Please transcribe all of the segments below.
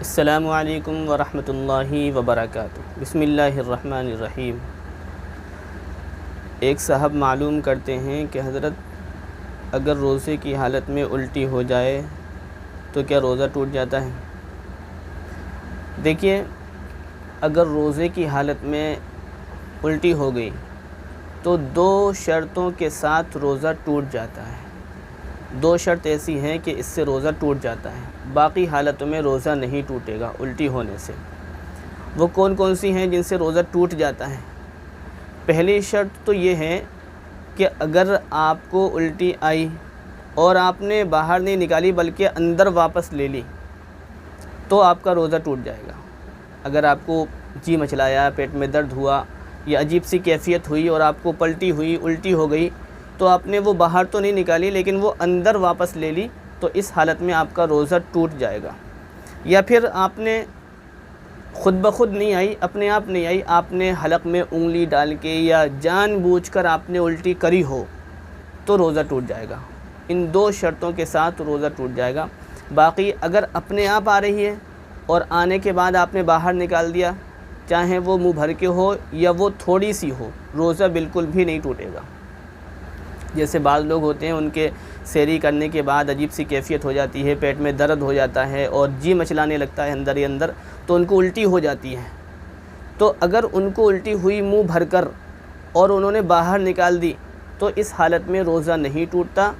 السلام علیکم ورحمۃ اللہ وبرکاتہ۔ بسم اللہ الرحمن الرحیم۔ ایک صاحب معلوم کرتے ہیں کہ حضرت اگر روزے کی حالت میں الٹی ہو جائے تو کیا روزہ ٹوٹ جاتا ہے؟ دیکھیے، اگر روزے کی حالت میں الٹی ہو گئی تو دو شرطوں کے ساتھ روزہ ٹوٹ جاتا ہے۔ دو شرط ایسی ہیں کہ اس سے روزہ ٹوٹ جاتا ہے، باقی حالتوں میں روزہ نہیں ٹوٹے گا الٹی ہونے سے۔ وہ کون کون سی ہیں جن سے روزہ ٹوٹ جاتا ہے؟ پہلی شرط تو یہ ہے کہ اگر آپ کو الٹی آئی اور آپ نے باہر نہیں نکالی بلکہ اندر واپس لے لی تو آپ کا روزہ ٹوٹ جائے گا۔ اگر آپ کو جی مچلایا، پیٹ میں درد ہوا یا عجیب سی کیفیت ہوئی اور آپ کو پلٹی ہوئی، الٹی ہو گئی، تو آپ نے وہ باہر تو نہیں نکالی لیکن وہ اندر واپس لے لی، تو اس حالت میں آپ کا روزہ ٹوٹ جائے گا۔ یا پھر آپ نے خود بخود نہیں آئی، اپنے آپ نہیں آئی، آپ نے حلق میں انگلی ڈال کے یا جان بوجھ کر آپ نے الٹی کری ہو تو روزہ ٹوٹ جائے گا۔ ان دو شرطوں کے ساتھ روزہ ٹوٹ جائے گا۔ باقی اگر اپنے آپ آ رہی ہے اور آنے کے بعد آپ نے باہر نکال دیا، چاہے وہ منہ بھر کے ہو یا وہ تھوڑی سی ہو، روزہ بالکل بھی نہیں ٹوٹے گا۔ جیسے بعض لوگ ہوتے ہیں، ان کے سحری کرنے کے بعد عجیب سی کیفیت ہو جاتی ہے، پیٹ میں درد ہو جاتا ہے اور جی مچلانے لگتا ہے اندر ہی اندر، تو ان کو الٹی ہو جاتی ہے۔ تو اگر ان کو الٹی ہوئی منہ بھر کر اور انہوں نے باہر نکال دی تو اس حالت میں روزہ نہیں ٹوٹتا،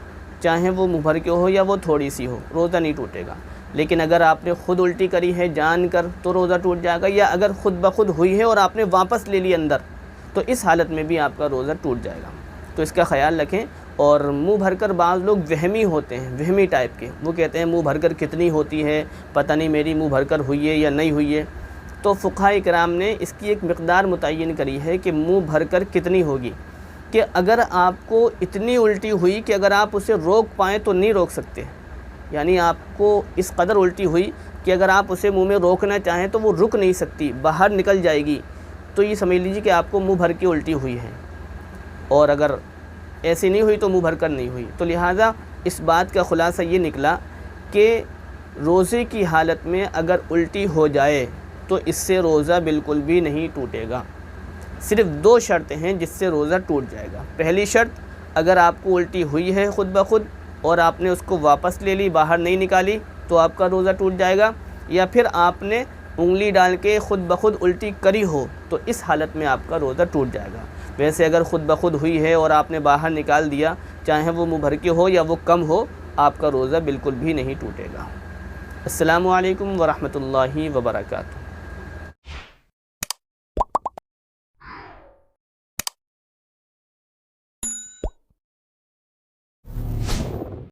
چاہے وہ منہ بھر کے ہو یا وہ تھوڑی سی ہو، روزہ نہیں ٹوٹے گا۔ لیکن اگر آپ نے خود الٹی کری ہے جان کر تو روزہ ٹوٹ جائے گا، یا اگر خود بخود ہوئی ہے اور آپ نے واپس لے لی اندر تو اس حالت میں بھی آپ کا روزہ ٹوٹ جائے گا۔ تو اس کا خیال رکھیں۔ اور منہ بھر کر بعض لوگ وہمی ہوتے ہیں، وہمی ٹائپ کے، وہ کہتے ہیں منہ بھر کر کتنی ہوتی ہے، پتہ نہیں میری منہ بھر کر ہوئی ہے یا نہیں ہوئی ہے۔ تو فقہاء کرام نے اس کی ایک مقدار متعین کری ہے کہ منہ بھر کر کتنی ہوگی، کہ اگر آپ کو اتنی الٹی ہوئی کہ اگر آپ اسے روک پائیں تو نہیں روک سکتے، یعنی آپ کو اس قدر الٹی ہوئی کہ اگر آپ اسے منہ میں روکنا چاہیں تو وہ رک نہیں سکتی، باہر نکل جائے گی، تو یہ سمجھ لیجیے کہ آپ کو منہ بھر کے الٹی ہوئی ہے۔ اور اگر ایسی نہیں ہوئی تو منہ بھر کر نہیں ہوئی۔ تو لہٰذا اس بات کا خلاصہ یہ نکلا کہ روزے کی حالت میں اگر الٹی ہو جائے تو اس سے روزہ بالکل بھی نہیں ٹوٹے گا۔ صرف دو شرطیں ہیں جس سے روزہ ٹوٹ جائے گا۔ پہلی شرط، اگر آپ کو الٹی ہوئی ہے خود بخود اور آپ نے اس کو واپس لے لی، باہر نہیں نکالی، تو آپ کا روزہ ٹوٹ جائے گا۔ یا پھر آپ نے انگلی ڈال کے خود بخود الٹی کری ہو تو اس حالت میں آپ کا روزہ ٹوٹ جائے گا۔ ویسے اگر خود بخود ہوئی ہے اور آپ نے باہر نکال دیا، چاہے وہ منہ بھر کے ہو یا وہ کم ہو، آپ کا روزہ بالکل بھی نہیں ٹوٹے گا۔ السلام علیکم ورحمۃ اللہ وبرکاتہ۔